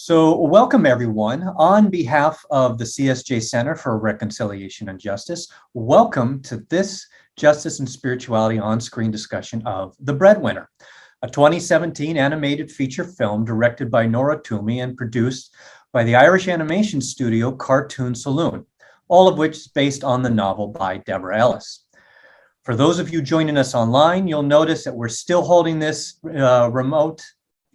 So welcome everyone. On behalf of the CSJ Center for Reconciliation and Justice, welcome to this Justice and Spirituality on-screen discussion of The Breadwinner, a 2017 animated feature film directed by Nora Twomey and produced by the Irish animation studio Cartoon Saloon, all of which is based on the novel by Deborah Ellis. For those of you joining us online, you'll notice that we're still holding this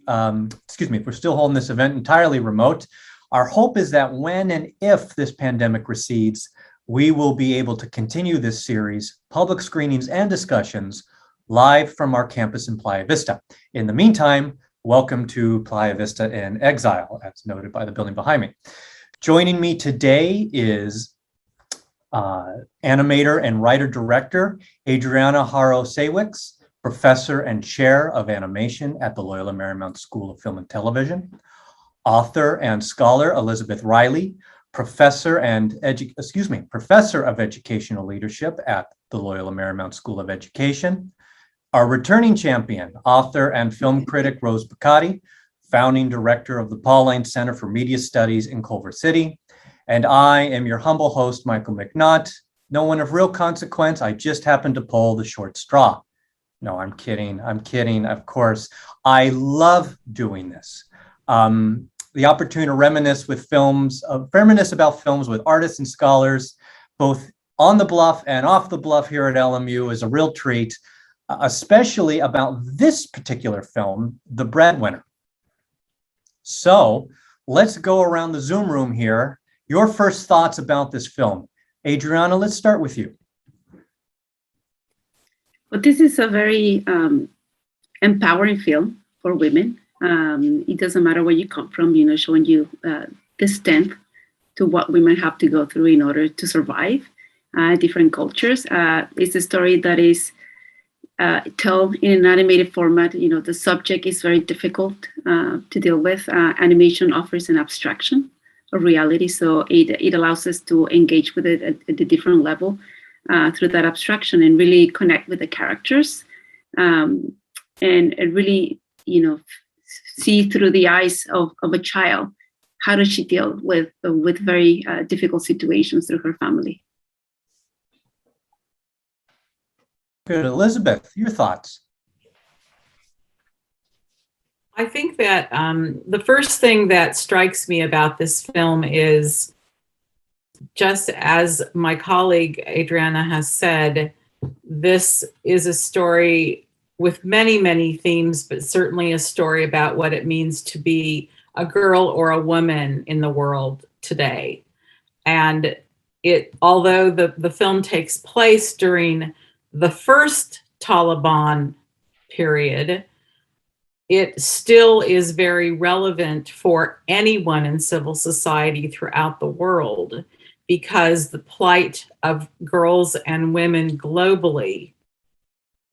we're still holding this event entirely remote. Our hope is that when and if this pandemic recedes, we will be able to continue this series, public screenings and discussions, live from our campus in Playa Vista. In the meantime, welcome to Playa Vista in exile, as noted by the building behind me. Joining me today is animator and writer-director Adriana Jaroszewicz, professor and chair of animation at the Loyola Marymount School of Film and Television, author and scholar Elizabeth Reilly, professor of educational leadership at the Loyola Marymount School of Education, our returning champion, author and film critic Rose Pacatte, founding director of the Pauline Center for Media Studies in Culver City, and I am your humble host, Michael McNaught. No one of real consequence, I just happened to pull the short straw. No, I'm kidding, of course. I love doing this. The opportunity to reminisce about films with artists and scholars, both on the bluff and off the bluff here at LMU is a real treat, especially about this particular film, The Breadwinner. So let's go around the Zoom room here. Your first thoughts about this film. Adriana, let's start with you. Well, this is a very empowering film for women. It doesn't matter where you come from, showing you the strength to what women have to go through in order to survive different cultures. It's a story that is told in an animated format. The subject is very difficult to deal with. Animation offers an abstraction of reality, so it allows us to engage with it at a different level. Through that abstraction and really connect with the characters and really, see through the eyes of a child, how does she deal with very difficult situations through her family. Good. Elizabeth, your thoughts? I think that the first thing that strikes me about this film is, just as my colleague Adriana has said, this is a story with many, many themes, but certainly a story about what it means to be a girl or a woman in the world today. And although the film takes place during the first Taliban period, it still is very relevant for anyone in civil society throughout the world, because the plight of girls and women globally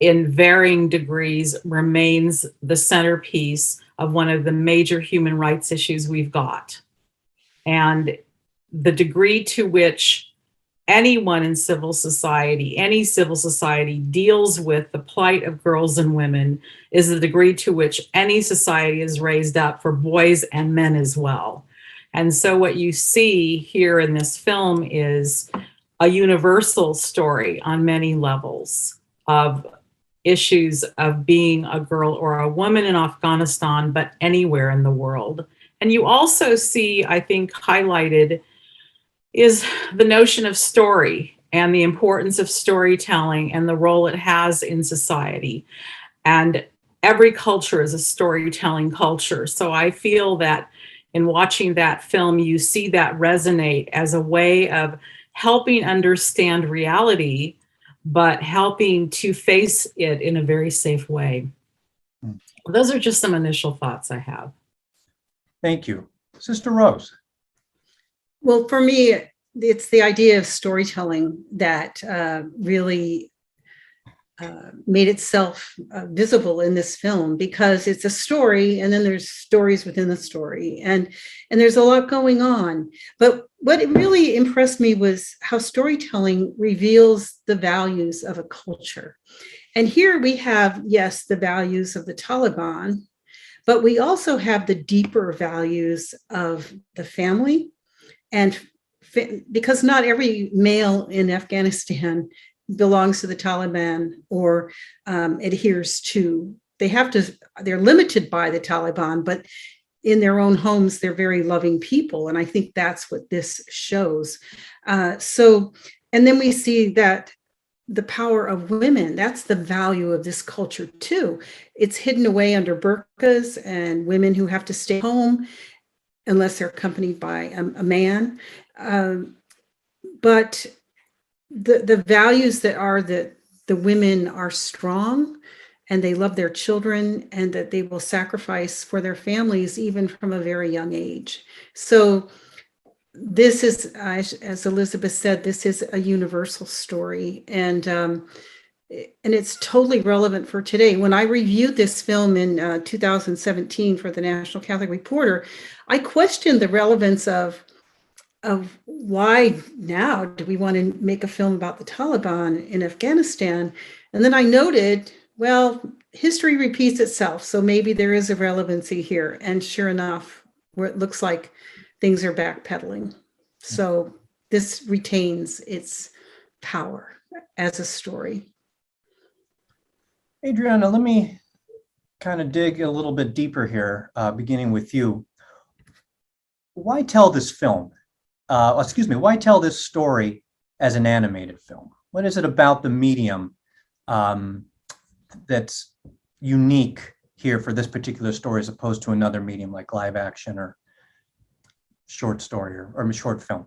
in varying degrees remains the centerpiece of one of the major human rights issues we've got. And the degree to which anyone in civil society, any civil society, deals with the plight of girls and women is the degree to which any society is raised up for boys and men as well. And so what you see here in this film is a universal story on many levels of issues of being a girl or a woman in Afghanistan, but anywhere in the world. And you also see, I think, highlighted is the notion of story and the importance of storytelling and the role it has in society. And every culture is a storytelling culture. So I feel that in watching that film, you see that resonate as a way of helping understand reality, but helping to face it in a very safe way. Those are just some initial thoughts I have. Thank you. Sister Rose. Well, for me, it's the idea of storytelling that really made itself visible in this film, because it's a story and then there's stories within the story and there's a lot going on. But what really impressed me was how storytelling reveals the values of a culture. And here we have, yes, the values of the Taliban, But we also have the deeper values of the family, and because not every male in Afghanistan belongs to the Taliban or adheres to, they're limited by the Taliban, but in their own homes, they're very loving people. And I think that's what this shows. And then we see that the power of women, that's the value of this culture too. It's hidden away under burqas and women who have to stay home unless they're accompanied by a man. But the values that are that the women are strong and they love their children and that they will sacrifice for their families even from a very young age. So this is, as Elizabeth said, this is a universal story, and it's totally relevant for today. When I reviewed this film in 2017 for the National Catholic Reporter, I questioned the relevance of why now do we want to make a film about the Taliban in Afghanistan? And then I noted, well, history repeats itself, so maybe there is a relevancy here. And sure enough, where it looks like things are backpedaling. So this retains its power as a story. Adriana, let me kind of dig a little bit deeper here, beginning with you. Why tell this film? Why tell this story as an animated film? What is it about the medium that's unique here for this particular story as opposed to another medium like live action or short story or short film?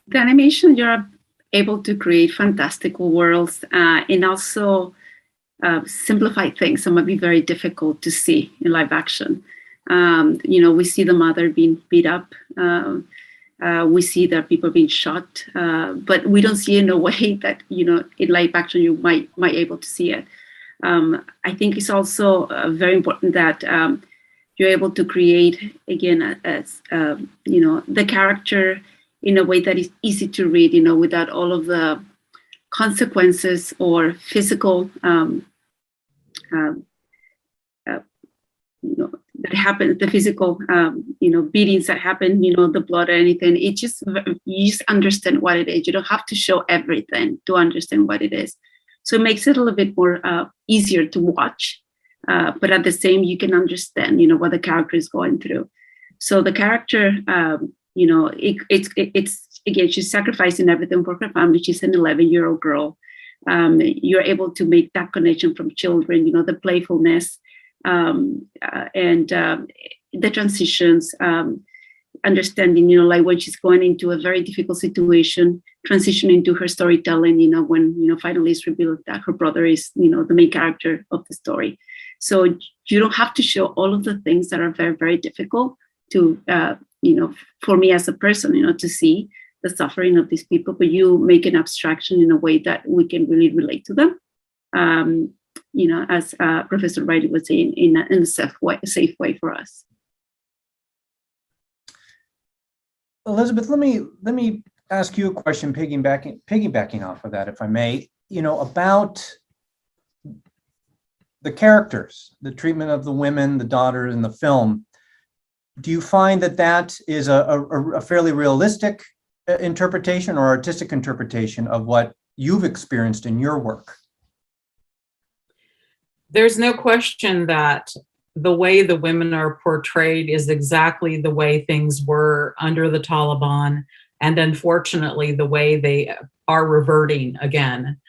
The animation, you're able to create fantastical worlds and also simplify things that might be very difficult to see in live action. We see the mother being beat up. We see that people are being shot, but we don't see it in a way that, in live action you might able to see it. I think it's also very important that you're able to create, again, the character in a way that is easy to read, without all of the consequences or physical, that happen, the physical, beatings that happen, the blood or anything. You just understand what it is. You don't have to show everything to understand what it is. So it makes it a little bit more easier to watch. But at the same, you can understand, what the character is going through. So the character, it's again, she's sacrificing everything for her family. She's an 11-year-old girl. You're able to make that connection from children, the playfulness and the transitions, understanding, like when she's going into a very difficult situation, transitioning to her storytelling, when, finally it's revealed that her brother is, the main character of the story. So you don't have to show all of the things that are very, very difficult to, for me as a person, to see the suffering of these people, but you make an abstraction in a way that we can really relate to them. As Professor Reilly was saying, in a safe way for us. Elizabeth, let me ask you a question, piggybacking off of that, if I may, about the characters, the treatment of the women, the daughter in the film. Do you find that is a fairly realistic interpretation or artistic interpretation of what you've experienced in your work? There's no question that the way the women are portrayed is exactly the way things were under the Taliban, and unfortunately the way they are reverting again.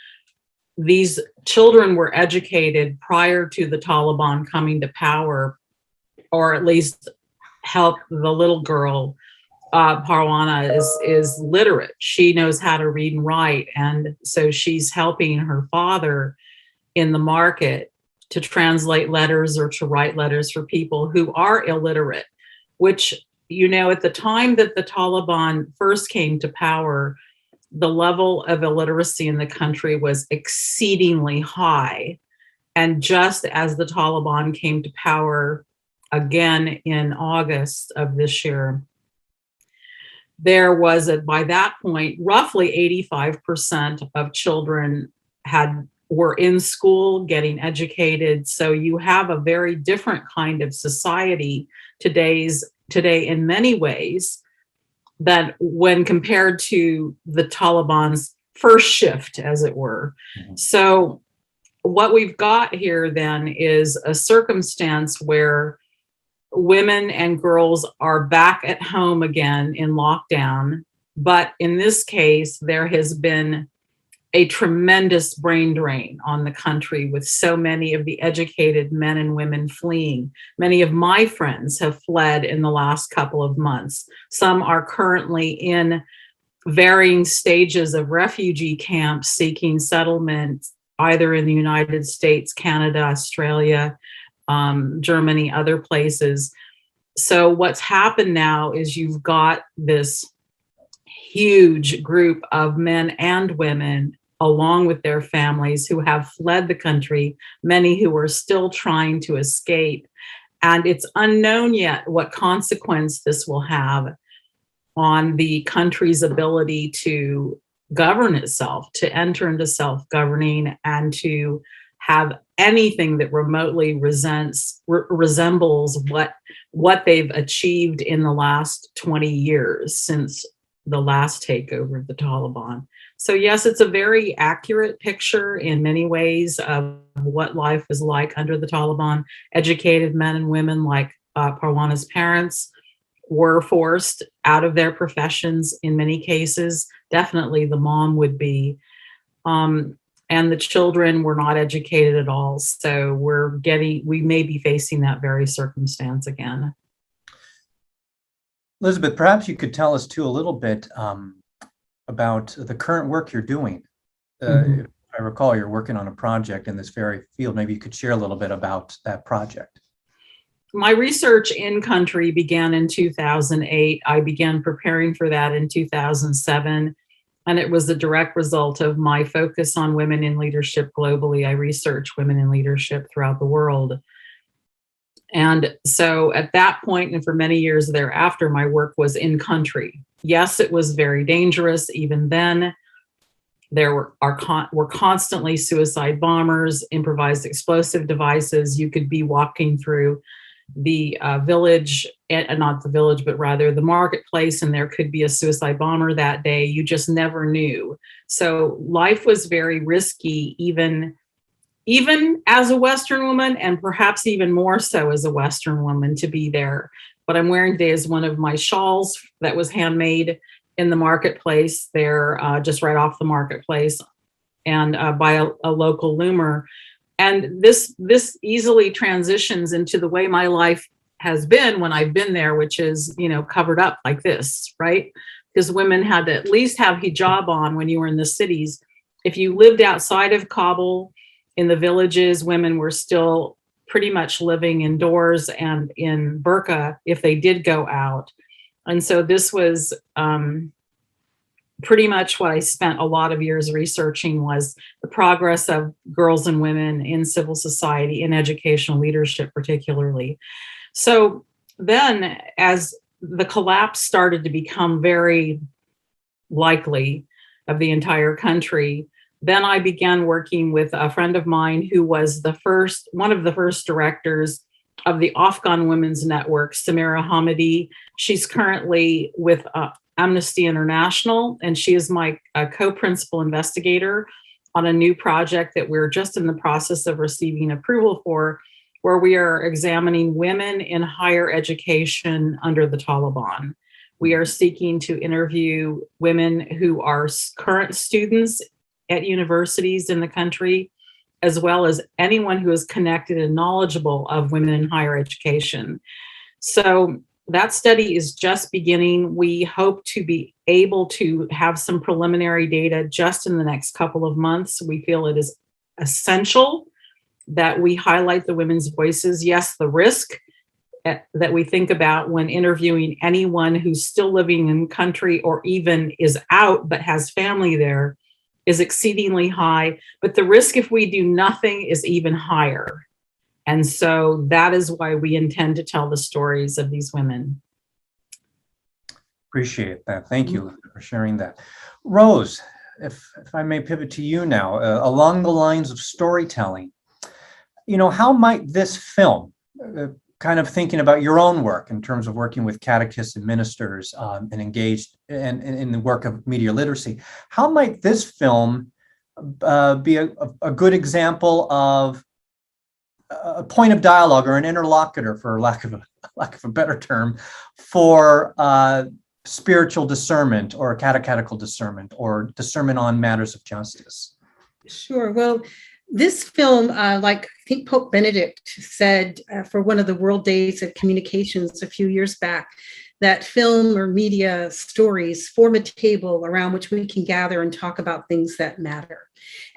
These children were educated prior to the Taliban coming to power, or at least help the little girl, Parwana, is literate. She knows how to read and write, and so she's helping her father in the market to translate letters or to write letters for people who are illiterate, which, at the time that the Taliban first came to power, the level of illiteracy in the country was exceedingly high. And just as the Taliban came to power again in August of this year, there was, by that point, roughly 85% of children had were in school, getting educated. So you have a very different kind of society today in many ways that when compared to the Taliban's first shift, as it were. Mhm. So what we've got here then is a circumstance where women and girls are back at home again in lockdown. But in this case, there has been a tremendous brain drain on the country with so many of the educated men and women fleeing. Many of my friends have fled in the last couple of months. Some are currently in varying stages of refugee camps seeking settlement, either in the United States, Canada, Australia, Germany, other places. So what's happened now is you've got this huge group of men and women along with their families who have fled the country, many who are still trying to escape. And it's unknown yet what consequence this will have on the country's ability to govern itself, to enter into self-governing, and to have anything that remotely resembles what they've achieved in the last 20 years since the last takeover of the Taliban. So yes, it's a very accurate picture in many ways of what life was like under the Taliban. Educated men and women like Parwana's parents were forced out of their professions in many cases. Definitely the mom would be. And the children were not educated at all. So we may be facing that very circumstance again. Elizabeth, perhaps you could tell us too a little bit about the current work you're doing. If I recall, you're working on a project in this very field. Maybe you could share a little bit about that project. My research in country began in 2008. I began preparing for that in 2007. And it was the direct result of my focus on women in leadership globally. I research women in leadership throughout the world. And so at that point, and for many years thereafter, my work was in country. Yes, it was very dangerous. Even then, there were constantly suicide bombers, improvised explosive devices. You could be walking through the village, not the village, but rather the marketplace, and there could be a suicide bomber that day. You just never knew. So life was very risky, even as a Western woman, and perhaps even more so as a Western woman, to be there. What I'm wearing today is one of my shawls that was handmade in the marketplace there, just right off the marketplace, and by a local loomer. And this easily transitions into the way my life has been when I've been there, which is, covered up like this, right? Because women had to at least have hijab on when you were in the cities. If you lived outside of Kabul, in the villages, women were still pretty much living indoors and in burqa if they did go out. And so this was pretty much what I spent a lot of years researching, was the progress of girls and women in civil society, in educational leadership particularly. So then as the collapse started to become very likely of the entire country, then I began working with a friend of mine who was one of the first directors of the Afghan Women's Network, Samira Hamidi. She's currently with Amnesty International, and she is my co-principal investigator on a new project that we're just in the process of receiving approval for, where we are examining women in higher education under the Taliban. We are seeking to interview women who are current students at universities in the country, as well as anyone who is connected and knowledgeable of women in higher education. So that study is just beginning. We hope to be able to have some preliminary data just in the next couple of months. We feel it is essential that we highlight the women's voices. Yes, the risk that we think about when interviewing anyone who's still living in country or even is out but has family there is exceedingly high, but the risk if we do nothing is even higher. And so that is why we intend to tell the stories of these women. Appreciate that. Thank you for sharing that. Rose, if I may pivot to you now, along the lines of storytelling, how might this film, kind of thinking about your own work in terms of working with catechists and ministers and engaged in the work of media literacy, how might this film be a good example of a point of dialogue or an interlocutor, for lack of a better term, for spiritual discernment or catechetical discernment or discernment on matters of justice? Sure. Well, this film, like I think Pope Benedict said for one of the World Days of Communications a few years back, that film or media stories form a table around which we can gather and talk about things that matter.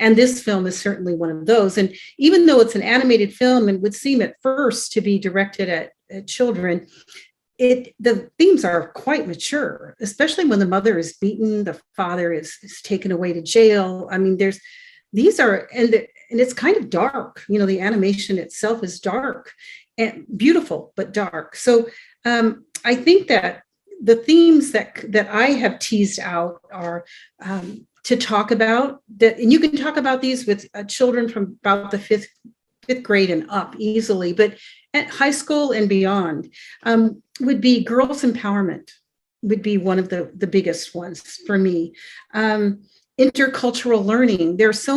And this film is certainly one of those. And even though it's an animated film and would seem at first to be directed at children, the themes are quite mature, especially when the mother is beaten, the father is taken away to jail. I mean, and it's kind of dark. The animation itself is dark and beautiful, but dark. So I think that the themes that I have teased out are to talk about that, and you can talk about these with children from about the fifth grade and up easily, but at high school and beyond, would be girls' empowerment, would be one of the biggest ones for me. Intercultural learning. There's so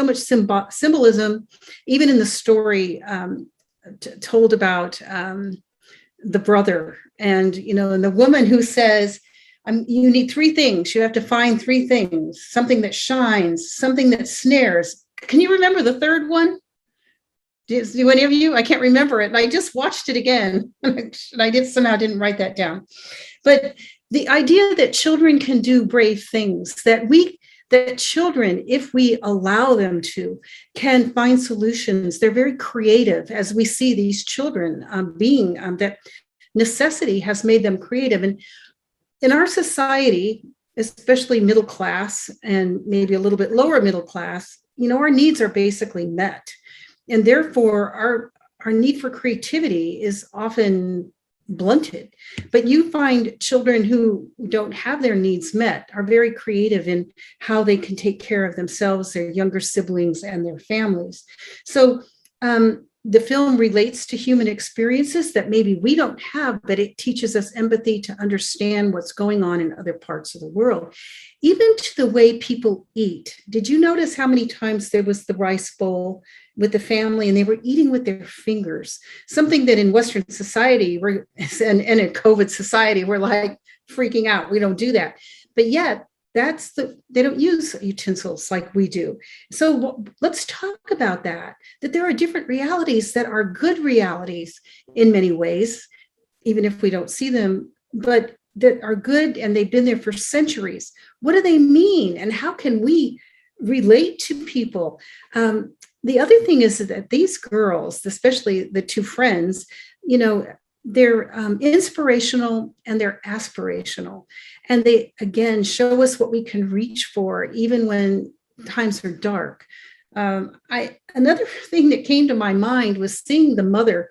much symbolism, even in the story told about the brother and the woman who says, you need three things. You have to find three things: something that shines, something that snares. Can you remember the third one? Do any of you? I can't remember it. And I just watched it again. And I didn't write that down. But the idea that children can do brave things, that children, if we allow them to, can find solutions. They're very creative, as we see these children that necessity has made them creative. And in our society, especially middle class and maybe a little bit lower middle class, our needs are basically met. And therefore, our need for creativity is often blunted. But you find children who don't have their needs met are very creative in how they can take care of themselves, their younger siblings, and their families. So the film relates to human experiences that maybe we don't have, but it teaches us empathy to understand what's going on in other parts of the world, even to the way people eat. Did you notice how many times there was the rice bowl with the family and they were eating with their fingers? Something that in Western society and in COVID society, we're like freaking out. We don't do that. But yet, they don't use utensils like we do. So let's talk about that there are different realities that are good realities in many ways, even if we don't see them, but that are good and they've been there for centuries. What do they mean? And how can we relate to people? The other thing is that these girls, especially the two friends, they're inspirational and they're aspirational. And they, again, show us what we can reach for, even when times are dark. Another thing that came to my mind was seeing the mother,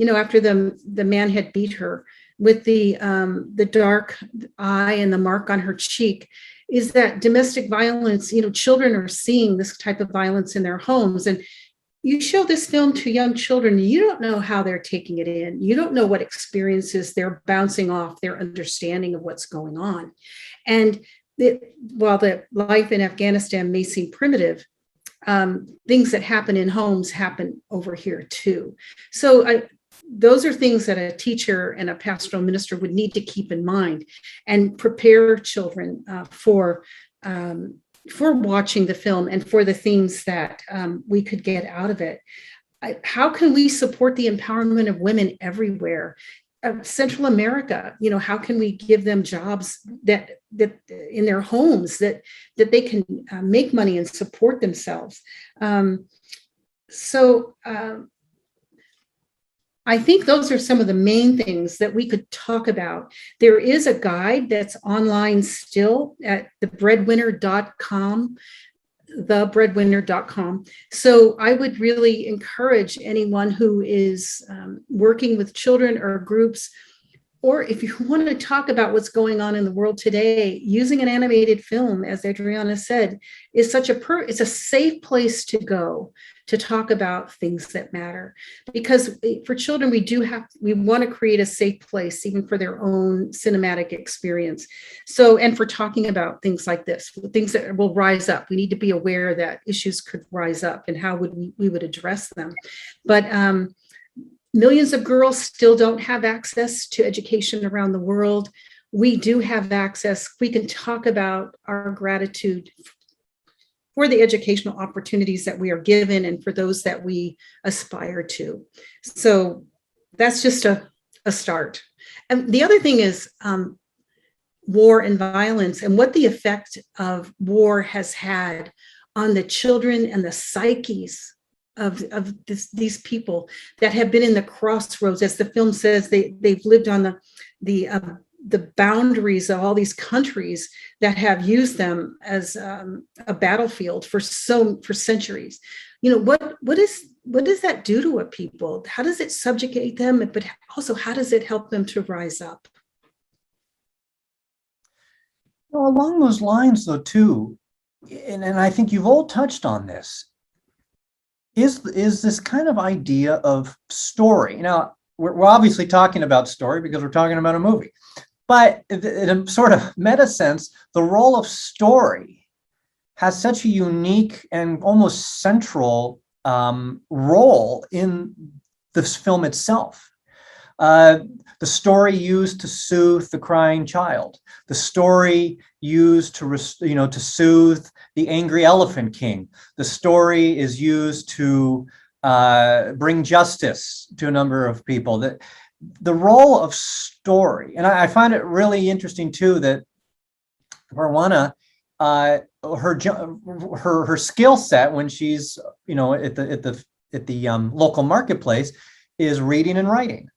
after the man had beat her, with the dark eye and the mark on her cheek, is that domestic violence. Children are seeing this type of violence in their homes. And you show this film to young children, you don't know how they're taking it in. You don't know what experiences they're bouncing off their understanding of what's going on. And while the life in Afghanistan may seem primitive, things that happen in homes happen over here too. So those are things that a teacher and a pastoral minister would need to keep in mind and prepare children for watching the film and for the things that we could get out of it. How can we support the empowerment of women everywhere? Central America, how can we give them jobs that in their homes that they can make money and support themselves? I think those are some of the main things that we could talk about. There is a guide that's online still at thebreadwinner.com. So I would really encourage anyone who is working with children or groups or if you want to talk about what's going on in the world today, using an animated film, as Adriana said, is it's a safe place to go to talk about things that matter. Because for children, we want to create a safe place, even for their own cinematic experience. So, and for talking about things like this, things that will rise up, we need to be aware that issues could rise up and how we would address them. But millions of girls still don't have access to education around the world. We do have access. We can talk about our gratitude for the educational opportunities that we are given and for those that we aspire to. So that's just a start. And the other thing is war and violence and what the effect of war has had on the children and the psyches of these people that have been in the crossroads. As the film says, they've lived on the boundaries of all these countries that have used them as a battlefield for centuries. You know, what does that do to a people? How does it subjugate them? But also, how does it help them to rise up? Well, along those lines, though, too, and I think you've all touched on this, is this kind of idea of story. Now, we're obviously talking about story because we're talking about a movie, but in a sort of meta sense, the role of story has such a unique and almost central role in this film itself. The story used to soothe the crying child, the story used to soothe the angry elephant king. The story is used to bring justice to a number of people. The role of story, and I find it really interesting too that Varwana, her skill set when she's at the local marketplace is reading and writing.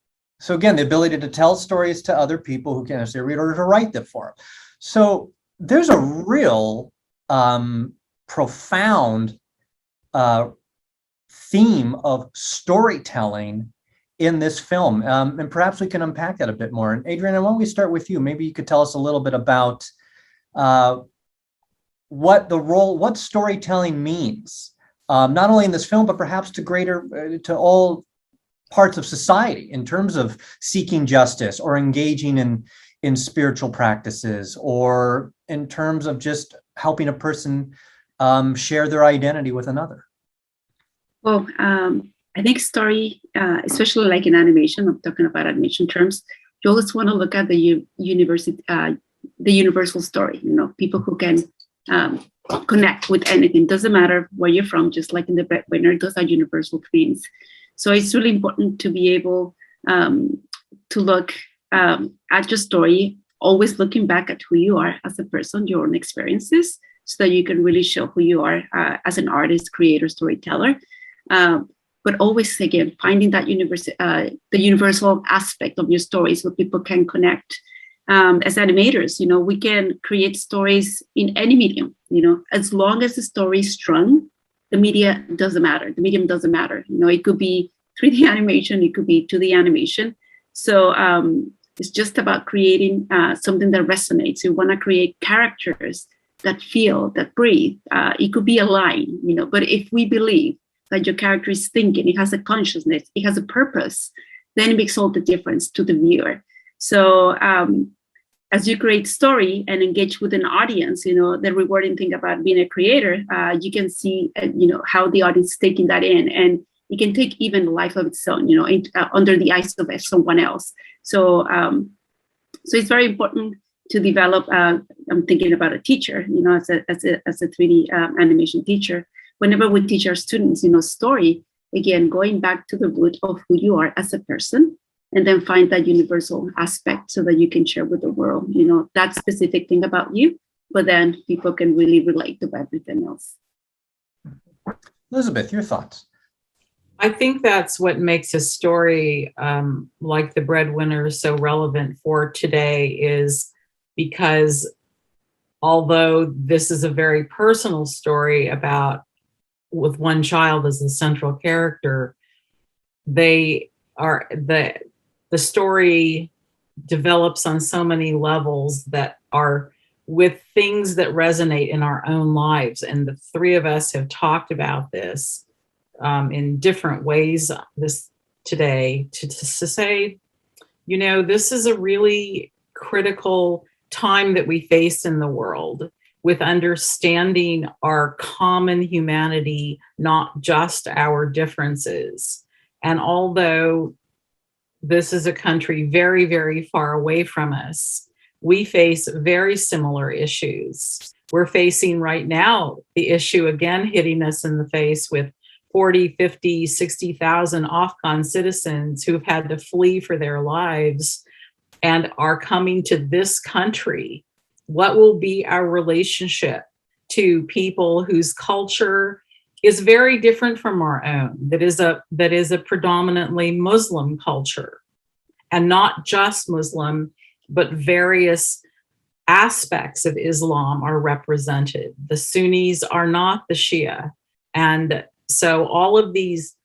So again, the ability to tell stories to other people who can't necessarily read or to write them for them. So there's a real profound theme of storytelling in this film. And perhaps we can unpack that a bit more. And Adriana, why don't we start with you? Maybe you could tell us a little bit about what storytelling means, not only in this film, but perhaps to all parts of society in terms of seeking justice or engaging in spiritual practices, or in terms of just helping a person share their identity with another. Well, I think story, especially like in animation, I'm talking about animation terms, you always want to look at the universal story, people who can connect with anything. Doesn't matter where you're from, just like in the Breadwinner, those are universal themes. So it's really important to be able to look at your story, always looking back at who you are as a person, your own experiences, so that you can really show who you are as an artist, creator, storyteller. But always, again, finding that the universal aspect of your story so people can connect. As animators, we can create stories in any medium, as long as the story is strong. The media doesn't matter. The medium doesn't matter. It could be 3D animation, it could be 2D animation. So it's just about creating something that resonates. You want to create characters that feel, that breathe. It could be a line, but if we believe that your character is thinking, it has a consciousness, it has a purpose, then it makes all the difference to the viewer. So as you create story and engage with an audience, the rewarding thing about being a creator, you can see, how the audience is taking that in, and it can take even a life of its own, under the eyes of someone else. So, so it's very important to develop. I'm thinking about a teacher, as a 3D animation teacher. Whenever we teach our students, story, again, going back to the root of who you are as a person, and then find that universal aspect so that you can share with the world, that specific thing about you, but then people can really relate to everything else. Elizabeth, your thoughts? I think that's what makes a story like The Breadwinner so relevant for today, is because although this is a very personal story with one child as the central character, the story develops on so many levels that are with things that resonate in our own lives. And the three of us have talked about this in different ways this today to say, you know, this is a really critical time that we face in the world with understanding our common humanity, not just our differences. And although this is a country very, very far away from us, we face very similar issues. We're facing right now the issue again hitting us in the face with 40, 50, 60,000 Afghan citizens who've had to flee for their lives and are coming to this country. What will be our relationship to people whose culture is very different from our own, that is a predominantly Muslim culture, and not just Muslim, but various aspects of Islam are represented. The Sunnis are not the Shia. And so all of these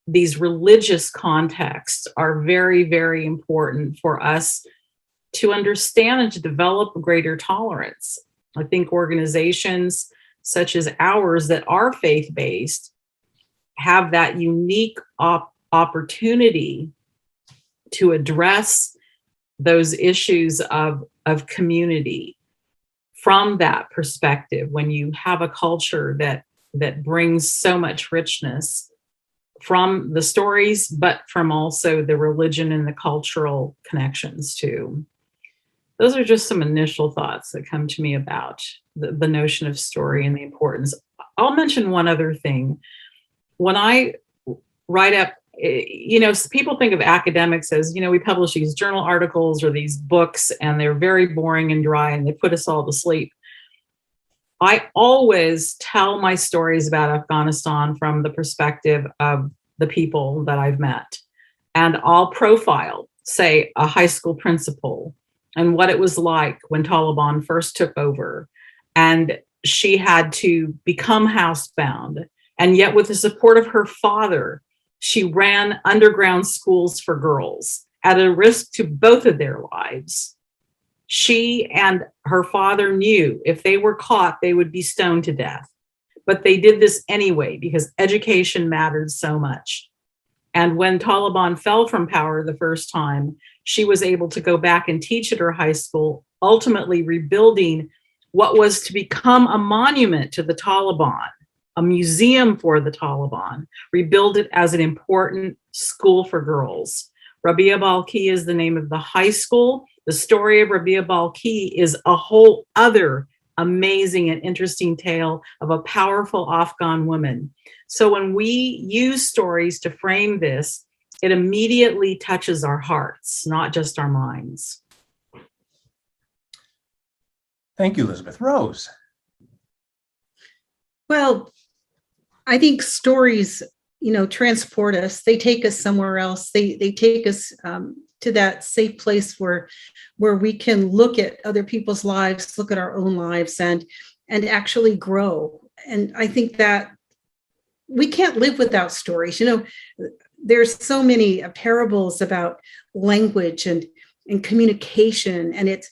religious contexts are very, very important for us to understand and to develop greater tolerance. I think organizations such as ours that are faith-based have that unique opportunity to address those issues of community from that perspective. When you have a culture that brings so much richness from the stories, but from also the religion and the cultural connections too. Those are just some initial thoughts that come to me about the notion of story and the importance. I'll mention one other thing. When I write up, you know, people think of academics as, you know, we publish these journal articles or these books and they're very boring and dry and they put us all to sleep. I always tell my stories about Afghanistan from the perspective of the people that I've met. And I'll profile, say, a high school principal and what it was like when Taliban first took over. And she had to become housebound. And yet with the support of her father, she ran underground schools for girls at a risk to both of their lives. She and her father knew if they were caught, they would be stoned to death. But they did this anyway because education mattered so much. And when Taliban fell from power the first time, she was able to go back and teach at her high school, ultimately rebuilding what was to become a monument to the Taliban, a museum for the Taliban, rebuild it as an important school for girls. Rabia Balkhi is the name of the high school. The story of Rabia Balkhi is a whole other amazing and interesting tale of a powerful Afghan woman. So when we use stories to frame this, it immediately touches our hearts, not just our minds. Thank you, Elizabeth. Rose. Well, I think stories, you know, transport us. They take us somewhere else. They take us to that safe place where we can look at other people's lives, look at our own lives, and actually grow. And I think that we can't live without stories. You know, there's so many parables about language and communication, and it's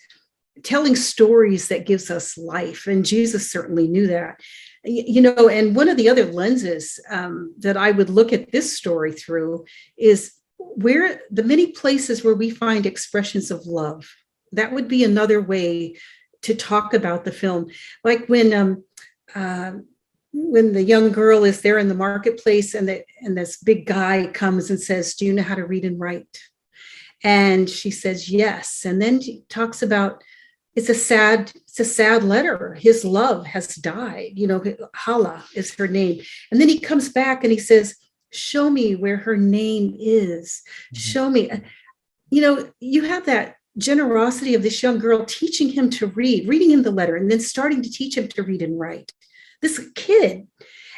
telling stories that gives us life. And Jesus certainly knew that. You know, and one of the other lenses that I would look at this story through is where the many places where we find expressions of love. That would be another way to talk about the film. Like when the young girl is there in the marketplace and this big guy comes and says, "Do you know how to read and write?" And she says, "Yes." And then she talks about it's a sad letter. His love has died. You know, Hala is her name. And then he comes back and he says, "Show me where her name is. Show me." You know, you have that generosity of this young girl teaching him to read, reading him the letter, and then starting to teach him to read and write. This kid.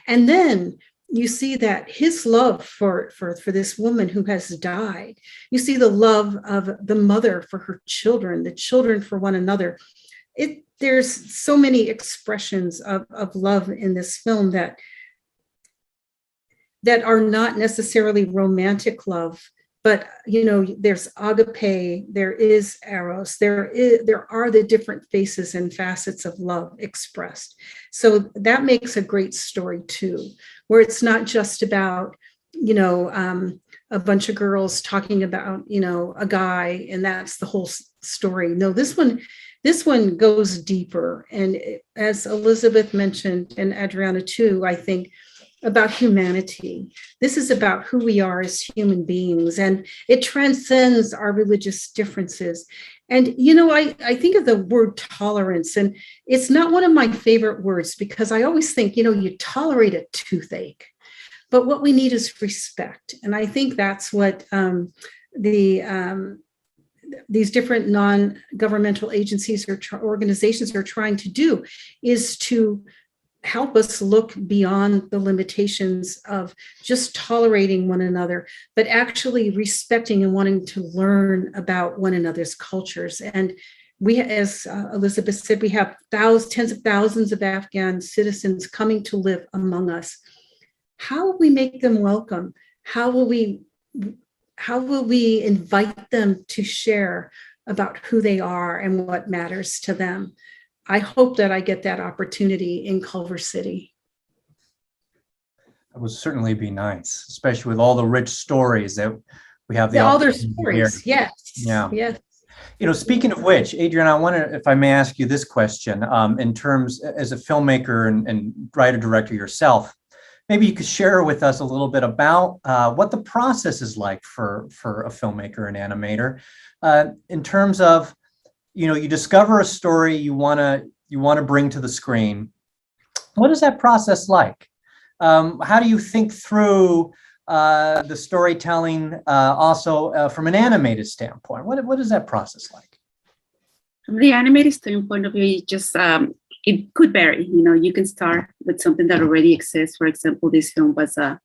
And then you see that his love for this woman who has died. You see the love of the mother for her children, the children for one another. There's so many expressions of love in this film that are not necessarily romantic love, but there's agape, there is eros, there are the different faces and facets of love expressed. So that makes a great story too, where it's not just about a bunch of girls talking about a guy and that's the whole story. No, this one goes deeper, and as Elizabeth mentioned, and Adriana too, I think, about humanity. This is about who we are as human beings, and it transcends our religious differences. And I think of the word tolerance, and it's not one of my favorite words, because I always think you tolerate a toothache, but what we need is respect. And I think that's what these different non-governmental agencies or organizations are trying to do, is to help us look beyond the limitations of just tolerating one another, but actually respecting and wanting to learn about one another's cultures. And we, as Elizabeth said, we have tens of thousands of Afghan citizens coming to live among us. How will we make them welcome? How will we invite them to share about who they are and what matters to them? I hope that I get that opportunity in Culver City. That would certainly be nice, especially with all the rich stories that we have. All their stories, yes. Yeah. Yes. Speaking of which, Adriana, I wonder if I may ask you this question, in terms, as a filmmaker and writer-director yourself, maybe you could share with us a little bit about what the process is like for a filmmaker and animator, in terms of, you discover a story you want to bring to the screen. What is that process like? How do you think through the storytelling, also from an animated standpoint? What is that process like? From the animated standpoint of view, it could vary. You can start with something that already exists. For example, this film was a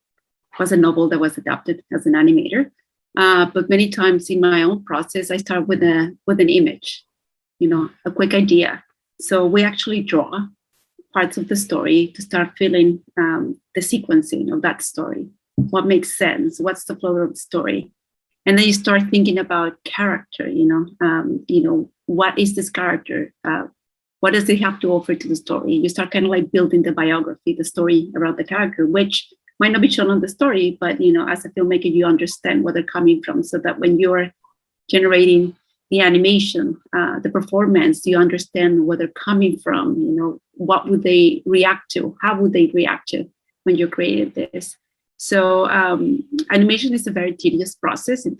novel that was adapted as an animator. But many times in my own process, I start with an image, a quick idea. So we actually draw parts of the story to start feeling the sequencing of that story. What makes sense? What's the flow of the story? And then you start thinking about character. What is this character? What does it have to offer to the story? You start kind of like building the biography, the story around the character, which might not be shown on the story, but as a filmmaker, you understand where they're coming from, so that when you're generating the animation, the performance, you understand where they're coming from. What would they react to? How would they react to when you created this? So animation is a very tedious process. It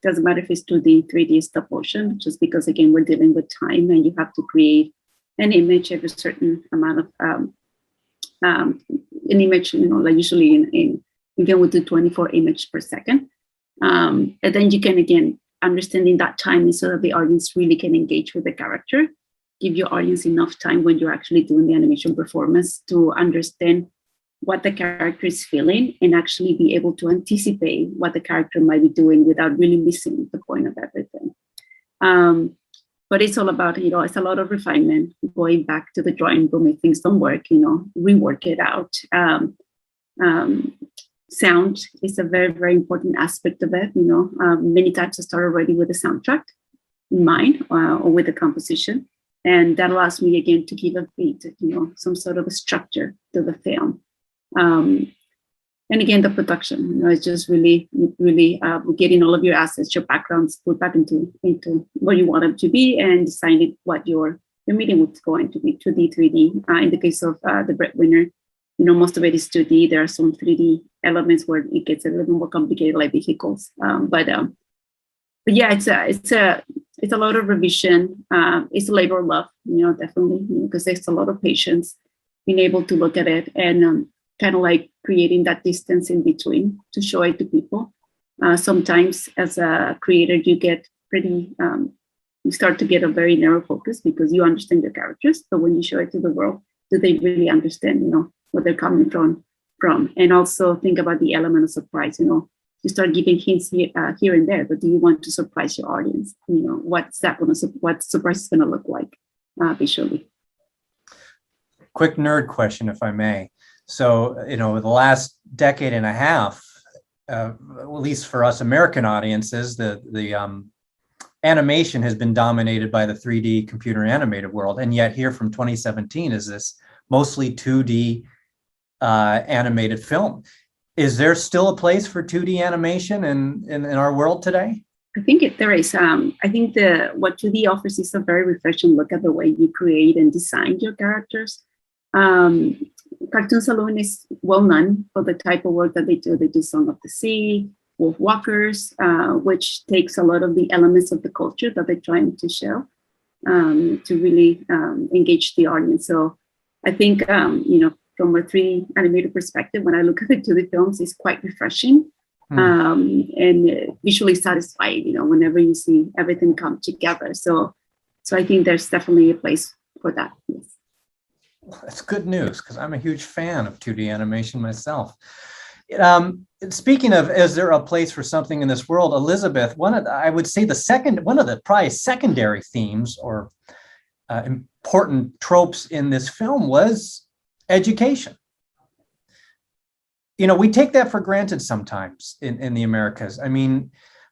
doesn't matter if it's 2D, 3D, stop motion, just because, again, we're dealing with time and you have to create an image of a certain amount of an image, like usually in again, we do 24 images per second. And then you can, again, understanding that timing so that the audience really can engage with the character, give your audience enough time when you're actually doing the animation performance to understand what the character is feeling and actually be able to anticipate what the character might be doing without really missing the point of everything. But it's all about, it's a lot of refinement, going back to the drawing room if things don't work, rework it out. Sound is a very, very important aspect of it. Many times I start already with a soundtrack in mind or with a composition. And that allows me, again, to give a beat, some sort of a structure to the film. And again, the production, it's just really getting all of your assets, your backgrounds put back into what you want them to be and deciding what your medium was going to be, 2D, 3D. In the case of the Breadwinner, most of it is 2D. There are some 3D elements where it gets a little more complicated, like vehicles. But yeah, it's a lot of revision. It's a labor of love, definitely, because there's a lot of patience, being able to look at it and kind of like creating that distance in between to show it to people. Sometimes as a creator, you get you start to get a very narrow focus because you understand your characters, but when you show it to the world, do they really understand, where they're coming from? And also think about the element of surprise, you start giving hints here and there, but do you want to surprise your audience? What surprise is going to look like visually? Quick nerd question, if I may. So, the last decade and a half, at least for us American audiences, the animation has been dominated by the 3D computer animated world, and yet here from 2017 is this mostly 2D animated film. Is there still a place for 2D animation in our world today? I think there is. I think what 2D offers is a very refreshing look at the way you create and design your characters. Cartoon Saloon is well known for the type of work that they do. They do Song of the Sea, Wolf Walkers, which takes a lot of the elements of the culture that they're trying to show to really engage the audience. So I think, from a 3D animated perspective, when I look at the 2D films, it's quite refreshing and visually satisfying, whenever you see everything come together. So I think there's definitely a place for that. Yes. That's good news, because I'm a huge fan of 2D animation myself. Speaking of, is there a place for something in this world, Elizabeth, I would say one of the probably secondary themes or important tropes in this film was education. We take that for granted sometimes in the Americas. I mean,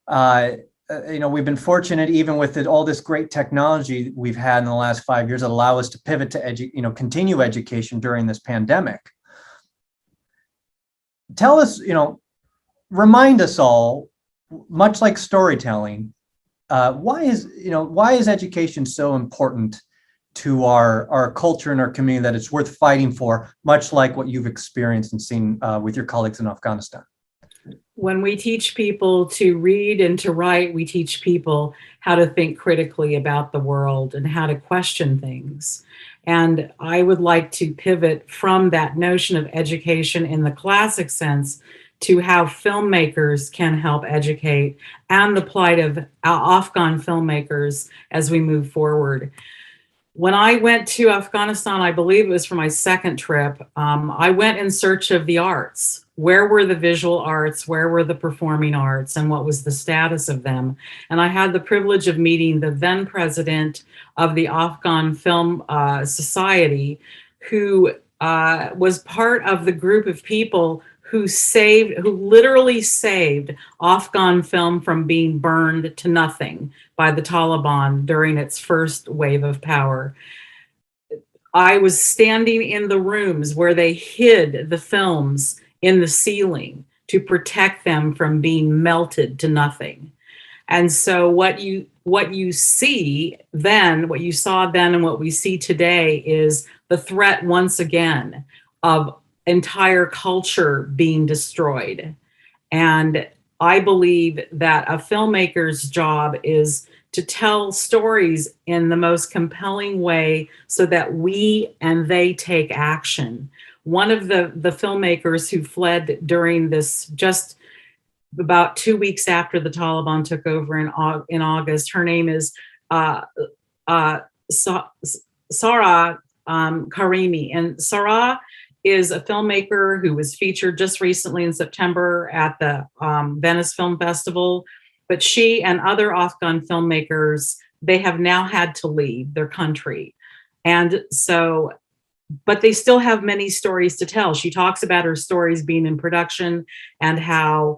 we've been fortunate, even with all this great technology we've had in the last 5 years, that allow us to pivot to continue education during this pandemic. Tell us, remind us all, much like storytelling, why is education so important to our culture and our community that it's worth fighting for, much like what you've experienced and seen with your colleagues in Afghanistan? When we teach people to read and to write, we teach people how to think critically about the world and how to question things. And I would like to pivot from that notion of education in the classic sense to how filmmakers can help educate and the plight of Afghan filmmakers as we move forward. When I went to Afghanistan, I believe it was for my second trip, I went in search of the arts. Where were the visual arts? Where were the performing arts? And what was the status of them? And I had the privilege of meeting the then president of the Afghan Film Society, who was part of the group of people who literally saved Afghan film from being burned to nothing by the Taliban during its first wave of power. I was standing in the rooms where they hid the films in the ceiling to protect them from being melted to nothing. And so what you see then, what you saw then and what we see today is the threat once again of entire culture being destroyed. And I believe that a filmmaker's job is to tell stories in the most compelling way so that we and they take action. One of the filmmakers who fled during this, just about 2 weeks after the Taliban took over in August, her name is Sarah Karimi. And Sarah is a filmmaker who was featured just recently in September at the Venice Film Festival. But she and other Afghan filmmakers, they have now had to leave their country. And so, but they still have many stories to tell. She talks about her stories being in production and how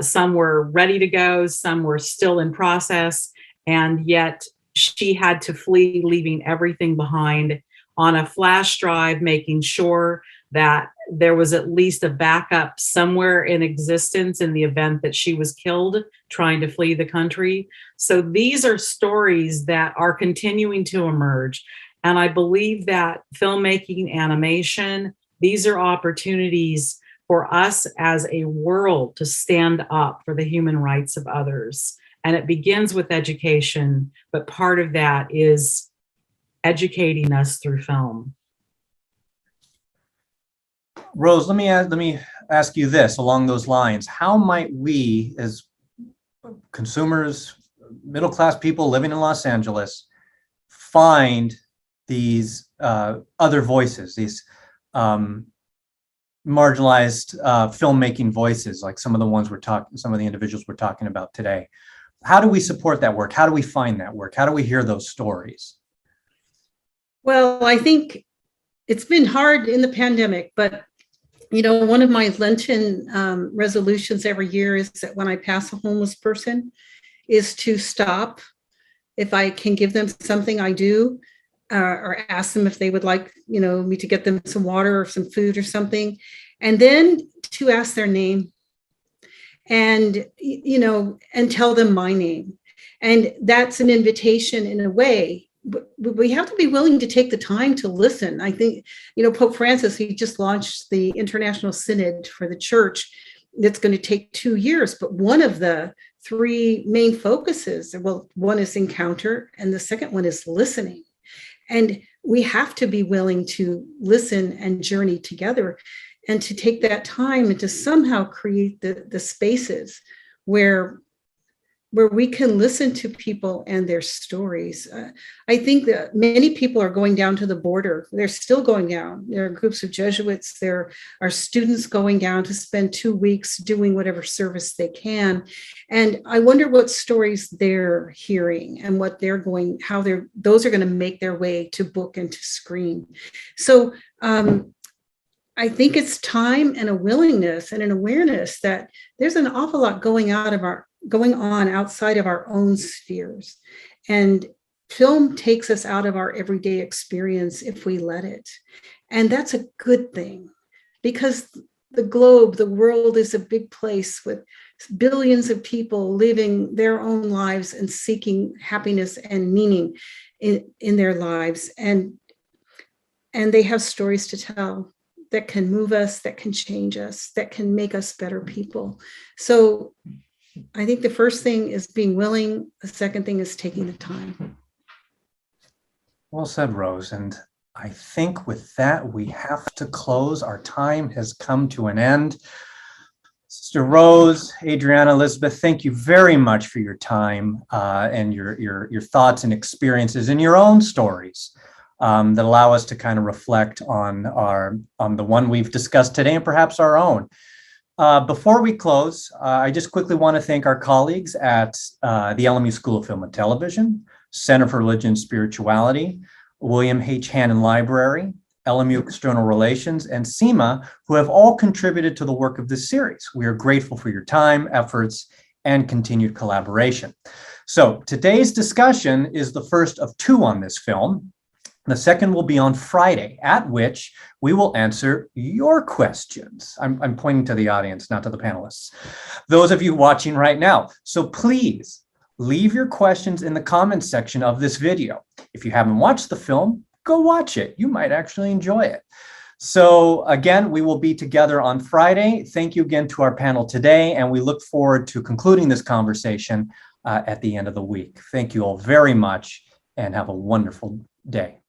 some were ready to go, some were still in process, and yet she had to flee, leaving everything behind on a flash drive, making sure that there was at least a backup somewhere in existence in the event that she was killed trying to flee the country. So these are stories that are continuing to emerge. And I believe that filmmaking, animation, these are opportunities for us as a world to stand up for the human rights of others. And it begins with education, but part of that is educating us through film. Rose, let me ask you this along those lines. How might we, as consumers, middle-class people living in Los Angeles, find these other voices, these marginalized filmmaking voices, like some of the individuals we're talking about today? How do we support that work? How do we find that work? How do we hear those stories? Well, I think it's been hard in the pandemic, but One of my Lenten resolutions every year is that when I pass a homeless person is to stop. If I can give them something, I do, or ask them if they would like, me to get them some water or some food or something. And then to ask their name and, and tell them my name. And that's an invitation in a way. But we have to be willing to take the time to listen. I think, Pope Francis, he just launched the International Synod for the Church. That's going to take 2 years, but one of the 3 main focuses, well, one is encounter, and the second one is listening. And we have to be willing to listen and journey together, and to take that time and to somehow create the spaces where we can listen to people and their stories. I think that many people are going down to the border. They're still going down. There are groups of Jesuits. There are students going down to spend 2 weeks doing whatever service they can. And I wonder what stories they're hearing and what they're going, how those are going to make their way to book and to screen. So I think it's time and a willingness and an awareness that there's an awful lot going on outside of our own spheres. And film takes us out of our everyday experience if we let it. And that's a good thing, because the world is a big place with billions of people living their own lives and seeking happiness and meaning in their lives. And they have stories to tell that can move us, that can change us, that can make us better people. So I think the first thing is being willing. The second thing is taking the time. Well said, Rose. And I think with that, we have to close. Our time has come to an end. Sister Rose, Adriana, Elizabeth, thank you very much for your time and your thoughts and experiences and your own stories that allow us to kind of reflect on the one we've discussed today and perhaps our own. Before we close, I just quickly want to thank our colleagues at the LMU School of Film and Television, Center for Religion and Spirituality, William H. Hannon Library, LMU External Relations, and CIMA, who have all contributed to the work of this series. We are grateful for your time, efforts, and continued collaboration. So today's discussion is the first of 2 on this film. The second will be on Friday, at which we will answer your questions. I'm pointing to the audience, not to the panelists. Those of you watching right now. So please leave your questions in the comments section of this video. If you haven't watched the film, go watch it. You might actually enjoy it. So again, we will be together on Friday. Thank you again to our panel today, and we look forward to concluding this conversation at the end of the week. Thank you all very much, and have a wonderful day.